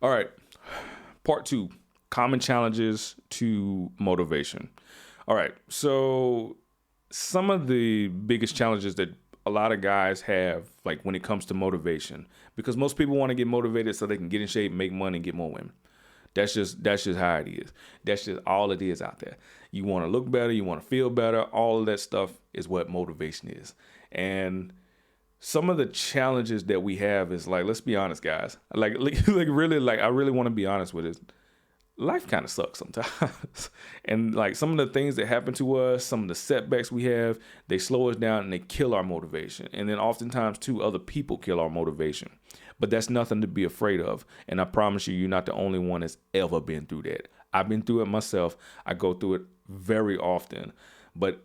All right. Part two, common challenges to motivation. All right. So some of the biggest challenges that a lot of guys have, like when it comes to motivation, because most people want to get motivated so they can get in shape, make money, and get more women. That's just how it is. That's just all it is out there. You want to look better, you want to feel better. All of that stuff is what motivation is. And some of the challenges that we have is like, let's be honest, guys. Like I really want to be honest with it. Life kind of sucks sometimes. And like some of the things that happen to us, some of the setbacks we have, they slow us down and they kill our motivation. And then oftentimes too, other people kill our motivation. But that's nothing to be afraid of. And I promise you, you're not the only one that's ever been through that. I've been through it myself. I go through it very often. But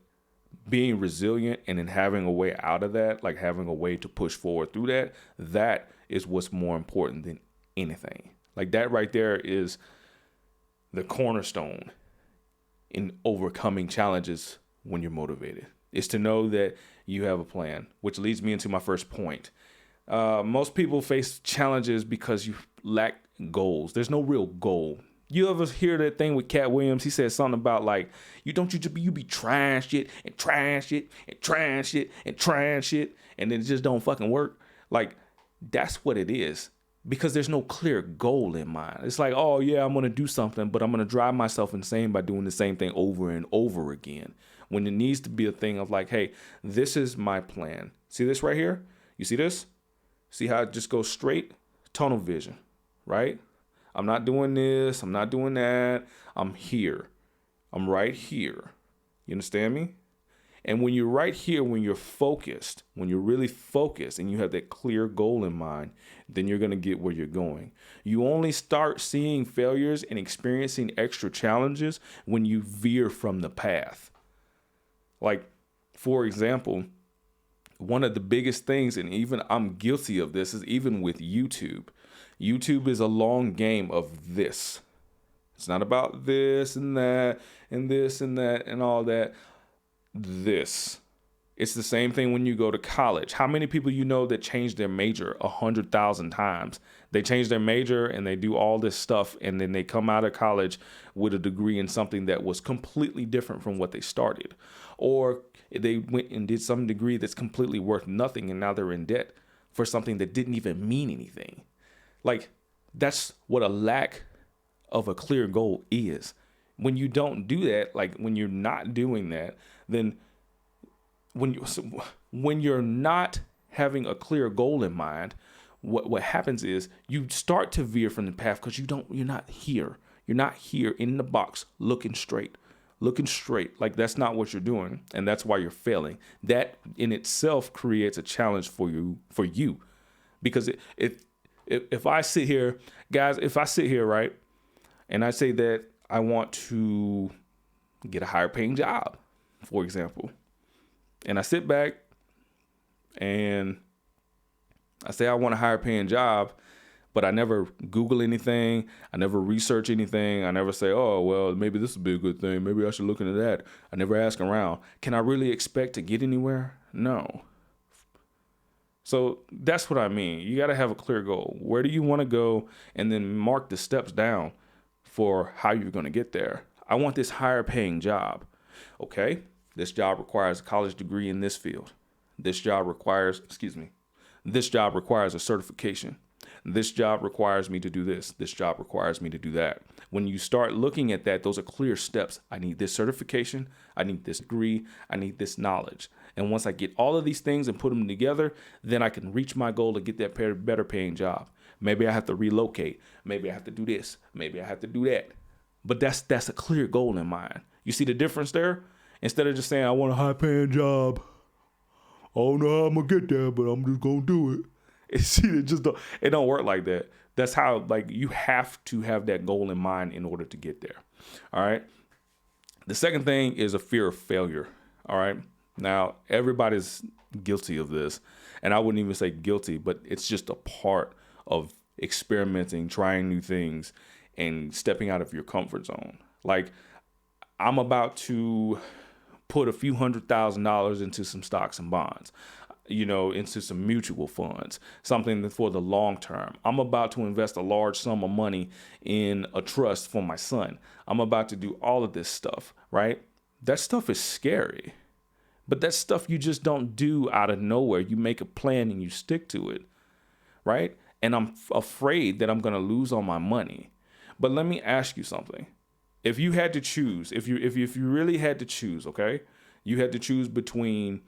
being resilient and then having a way out of that, like having a way to push forward through that, that is what's more important than anything. Like that right there is the cornerstone in overcoming challenges when you're motivated, is to know that you have a plan, which leads me into my first point. Most people face challenges because you lack goals. There's no real goal. You ever hear that thing with Cat Williams? He said something about like, you be trying shit and trying shit and trying shit and trying shit, and then it just don't fucking work. Like, that's what it is. Because there's no clear goal in mind. It's like, oh yeah, I'm gonna do something, but I'm gonna drive myself insane by doing the same thing over and over again. When it needs to be a thing of like, hey, this is my plan. See this right here? You see this? See how it just goes straight? Tunnel vision, right? I'm not doing this. I'm not doing that. I'm here. I'm right here. You understand me? And when you're right here, when you're focused, when you're really focused and you have that clear goal in mind, then you're going to get where you're going. You only start seeing failures and experiencing extra challenges when you veer from the path. Like, for example, one of the biggest things, and even I'm guilty of this, is even with YouTube. YouTube is a long game of this. It's not about this and that and this and that and all that. This. It's the same thing when you go to college. How many people you know that change their major 100,000 times? They change their major and they do all this stuff, and then they come out of college with a degree in something that was completely different from what they started. Or they went and did some degree that's completely worth nothing, and now they're in debt for something that didn't even mean anything. Like, that's what a lack of a clear goal is. When you don't do that, like when you're not doing that, then when you're not having a clear goal in mind, what happens is you start to veer from the path because you're not here. You're not here in the box looking straight. Like that's not what you're doing, and that's why you're failing. That in itself creates a challenge for you because if I sit here, guys, right, and I say that I want to get a higher paying job, for example, and I sit back and I say I want a higher paying job, but I never Google anything. I never research anything. I never say, oh, well, maybe this would be a good thing. Maybe I should look into that. I never ask around. Can I really expect to get anywhere? No. So that's what I mean. You got to have a clear goal. Where do you want to go? And then mark the steps down for how you're going to get there. I want this higher paying job. Okay. This job requires a college degree in this field. This job requires a certification. This job requires me to do this. This job requires me to do that. When you start looking at that, those are clear steps. I need this certification. I need this degree. I need this knowledge. And once I get all of these things and put them together, then I can reach my goal to get that better paying job. Maybe I have to relocate. Maybe I have to do this. Maybe I have to do that. But that's a clear goal in mind. You see the difference there? Instead of just saying, I want a high paying job. I don't know how I'm going to get there, but I'm just going to do it. It don't work like that. That's how, like, you have to have that goal in mind in order to get there. All right. The second thing is a fear of failure. All right. Now, everybody's guilty of this, and I wouldn't even say guilty, but it's just a part of experimenting, trying new things, and stepping out of your comfort zone. Like, I'm about to put a few $100,000 into some stocks and bonds. into some mutual funds, something for the long term. I'm about to invest a large sum of money in a trust for my son. I'm about to do all of this stuff, right? That stuff is scary, but that's stuff you just don't do out of nowhere. You make a plan and you stick to it, right? And I'm afraid that I'm going to lose all my money. But let me ask you something. If you had to choose, if you really had to choose, okay, you had to choose between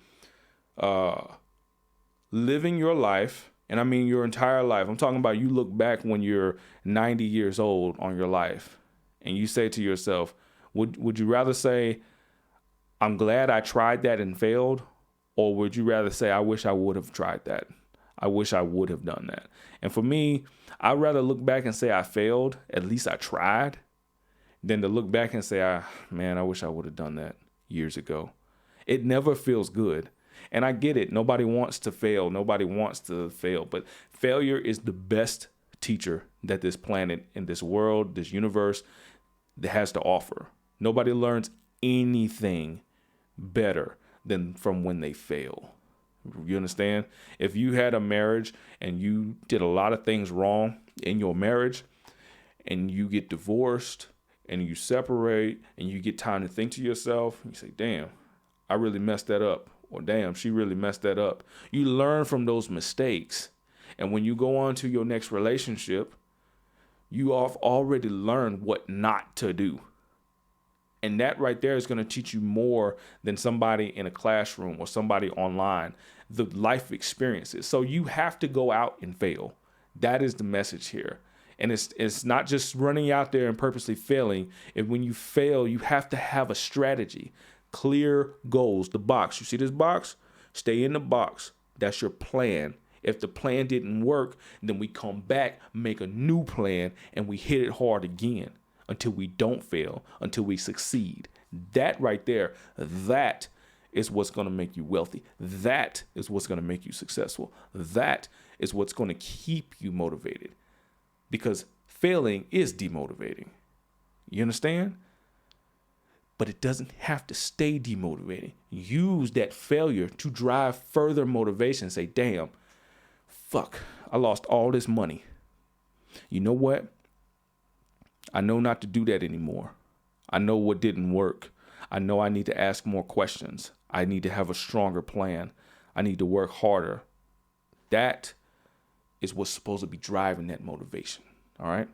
living your life, and I mean your entire life. I'm talking about you look back when you're 90 years old on your life, and you say to yourself, would you rather say, I'm glad I tried that and failed, or would you rather say, I wish I would have tried that? I wish I would have done that. And for me, I'd rather look back and say I failed, at least I tried, than to look back and say, man, I wish I would have done that years ago. It never feels good. And I get it. Nobody wants to fail. Nobody wants to fail. But failure is the best teacher that this planet and this world, this universe, that has to offer. Nobody learns anything better than from when they fail. You understand? If you had a marriage and you did a lot of things wrong in your marriage and you get divorced and you separate and you get time to think to yourself, you say, damn, I really messed that up. Or damn, she really messed that up. You learn from those mistakes. And when you go on to your next relationship, you have already learned what not to do. And that right there is going to teach you more than somebody in a classroom or somebody online, the life experiences. So you have to go out and fail. That is the message here. And it's not just running out there and purposely failing. And when you fail, you have to have a strategy, clear goals. The box, you see this box? Stay in the box. That's your plan. If the plan didn't work, then we come back, make a new plan, and we hit it hard again until we don't fail, until we succeed. That right there, that is what's going to make you wealthy. That is what's going to make you successful. That is what's going to keep you motivated, because failing is demotivating. You understand? But it doesn't have to stay demotivating. Use that failure to drive further motivation. Say, damn, fuck, I lost all this money. You know what? I know not to do that anymore. I know what didn't work. I know I need to ask more questions. I need to have a stronger plan. I need to work harder. That is what's supposed to be driving that motivation. All right.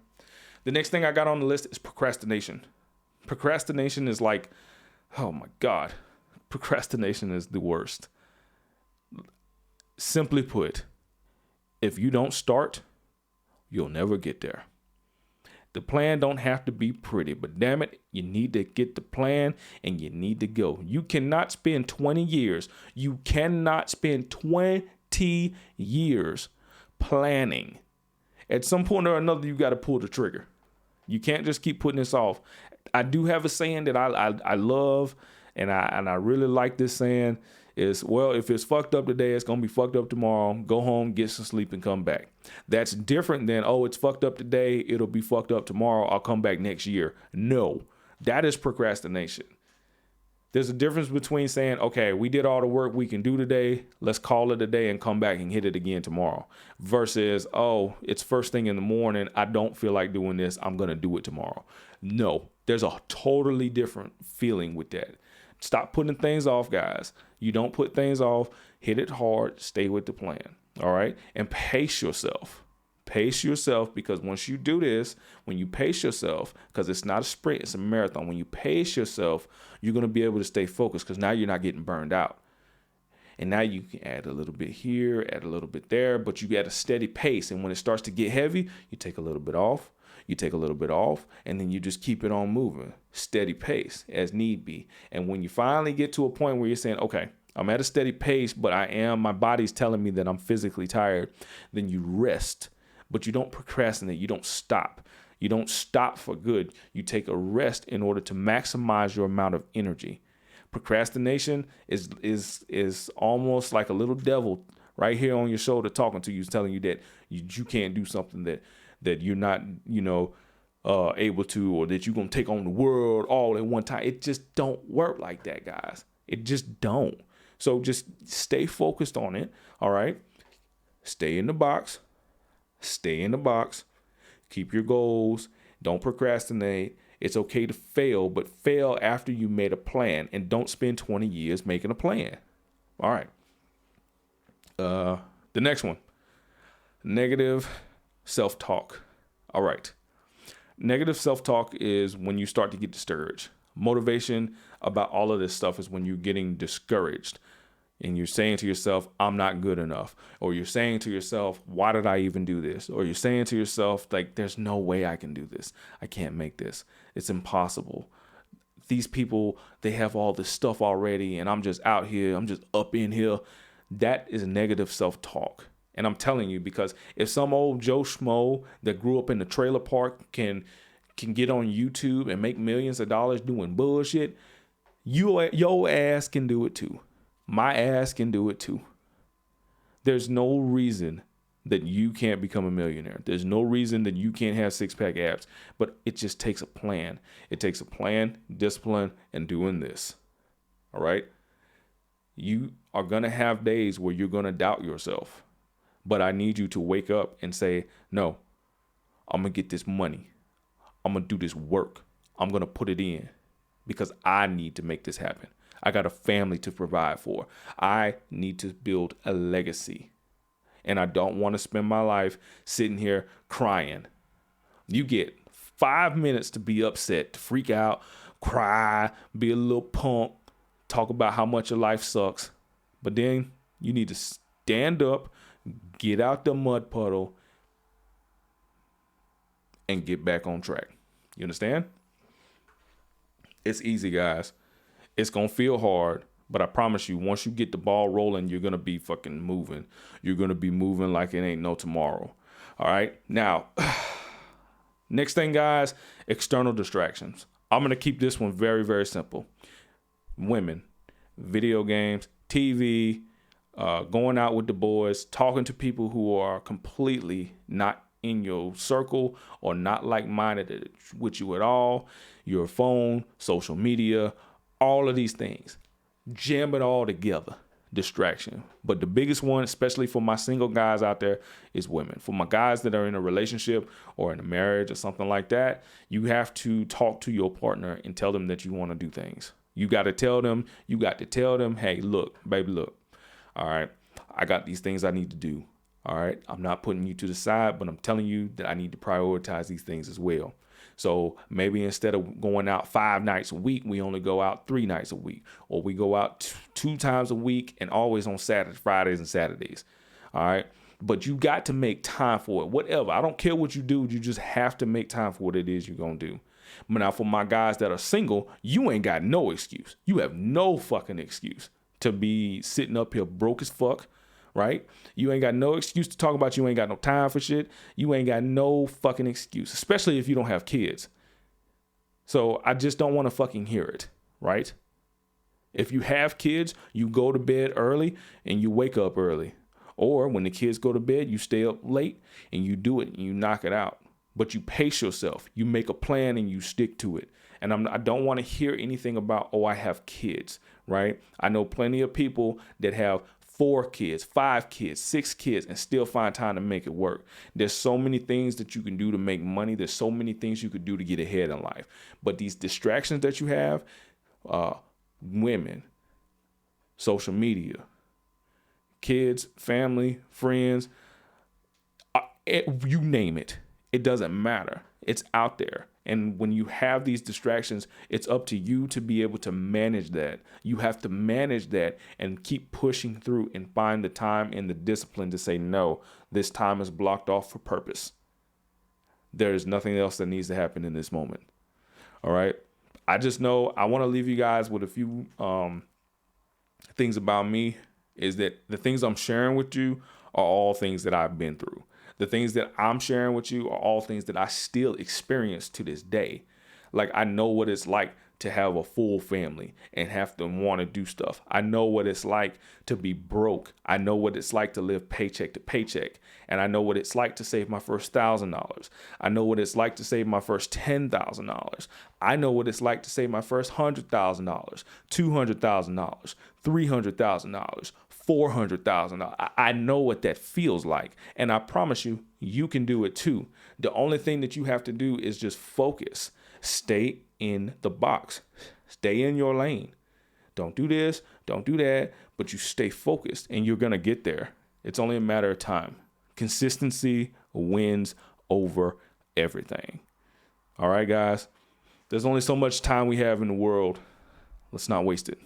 The next thing I got on the list is procrastination. Procrastination is like, oh my God, procrastination is the worst. Simply put, if you don't start, you'll never get there. The plan don't have to be pretty, but damn it, you need to get the plan and you need to go. You cannot spend 20 years. You cannot spend 20 years planning. At some point or another, you got to pull the trigger. You can't just keep putting this off. I do have a saying that I love, and I really like this saying is, well, if it's fucked up today, it's going to be fucked up tomorrow. Go home, get some sleep, and come back. That's different than, oh, it's fucked up today, it'll be fucked up tomorrow, I'll come back next year. No, that is procrastination. There's a difference between saying, okay, we did all the work we can do today, let's call it a day and come back and hit it again tomorrow, versus, oh, it's first thing in the morning, I don't feel like doing this, I'm going to do it tomorrow. No, there's a totally different feeling with that. Stop putting things off, guys. You don't put things off. Hit it hard. Stay with the plan. All right. And pace yourself. Pace yourself, because once you do this, when you pace yourself, because it's not a sprint, it's a marathon. When you pace yourself, you're going to be able to stay focused, because now you're not getting burned out. And now you can add a little bit here, add a little bit there, but you got a steady pace. And when it starts to get heavy, you take a little bit off. You take a little bit off, and then you just keep it on moving, steady pace as need be. And when you finally get to a point where you're saying, okay, I'm at a steady pace, but my body's telling me that I'm physically tired, then you rest. But you don't procrastinate. You don't stop. You don't stop for good. You take a rest in order to maximize your amount of energy. Procrastination is almost like a little devil right here on your shoulder talking to you, telling you that you can't do something that you're not, able to, or that you're going to take on the world all at one time. It just don't work like that, guys. It just don't. So just stay focused on it. All right. Stay in the box. Stay in the box. Keep your goals. Don't procrastinate. It's okay to fail, but fail after you made a plan, and don't spend 20 years making a plan. All right. The next one, negative self-talk. All right. Negative self-talk is when you start to get discouraged. Motivation about all of this stuff is when you're getting discouraged and you're saying to yourself, I'm not good enough. Or you're saying to yourself, why did I even do this? Or you're saying to yourself, like, there's no way I can do this. I can't make this. It's impossible. These people, they have all this stuff already, and I'm just out here. I'm just up in here. That is negative self-talk. And I'm telling you, because if some old Joe Schmo that grew up in the trailer park can get on YouTube and make millions of dollars doing bullshit, your ass can do it too. My ass can do it too. There's no reason that you can't become a millionaire. There's no reason that you can't have six-pack abs, but it just takes a plan. It takes a plan, discipline, and doing this. All right? You are going to have days where you're going to doubt yourself, but I need you to wake up and say, no, I'm going to get this money. I'm going to do this work. I'm going to put it in because I need to make this happen. I got a family to provide for. I need to build a legacy. And I don't want to spend my life sitting here crying. You get 5 minutes to be upset, to freak out, cry, be a little punk, talk about how much your life sucks. But then you need to stand up, get out the mud puddle, and get back on track. You understand? It's easy, guys. It's going to feel hard, but I promise you, once you get the ball rolling, you're going to be fucking moving. You're going to be moving like it ain't no tomorrow. All right. Now, next thing, guys, external distractions. I'm going to keep this one very, very simple. Women, video games, TV, going out with the boys, talking to people who are completely not in your circle or not like-minded with you at all, your phone, social media, all of these things. Jam it all together. Distraction. But the biggest one, especially for my single guys out there, is women. For my guys that are in a relationship or in a marriage or something like that, you have to talk to your partner and tell them that you want to do things. You got to tell them, hey, look, baby, look. All right, I got these things I need to do. All right, I'm not putting you to the side, but I'm telling you that I need to prioritize these things as well. So maybe instead of going out 5 nights a week, we only go out 3 nights a week, or we go out 2 times a week and always on Saturdays, Fridays, and Saturdays. All right. But you got to make time for it. Whatever. I don't care what you do. You just have to make time for what it is you're going to do. But now for my guys that are single, you ain't got no excuse. You have no fucking excuse to be sitting up here broke as fuck. Right? You ain't got no excuse to talk about you ain't got no time for shit. You ain't got no fucking excuse, especially if you don't have kids. So I just don't want to fucking hear it, right? If you have kids, you go to bed early and you wake up early. Or when the kids go to bed, you stay up late and you do it and you knock it out. But you pace yourself. You make a plan and you stick to it. And I don't want to hear anything about, oh, I have kids, right? I know plenty of people that have 4 kids, 5 kids, 6 kids, and still find time to make it work. There's so many things that you can do to make money. There's so many things you could do to get ahead in life. But these distractions that you have, women, social media, kids, family, friends, you name it. It doesn't matter. It's out there. And when you have these distractions, it's up to you to be able to manage that. You have to manage that and keep pushing through and find the time and the discipline to say, no, this time is blocked off for purpose. There is nothing else that needs to happen in this moment. All right. I just know I want to leave you guys with a few things about me, is that the things I'm sharing with you are all things that I've been through. The things that I'm sharing with you are all things that I still experience to this day. Like, I know what it's like to have a full family and have to want to do stuff. I know what it's like to be broke. I know what it's like to live paycheck to paycheck. And I know what it's like to save my first $1,000. I know what it's like to save my first $10,000. I know what it's like to save my first $100,000, $200,000, $300,000, $400,000. I know what that feels like. And I promise you, you can do it too. The only thing that you have to do is just focus. Stay in the box. Stay in your lane. Don't do this, don't do that, but you stay focused and you're going to get there. It's only a matter of time. Consistency wins over everything. All right, guys. There's only so much time we have in the world. Let's not waste it.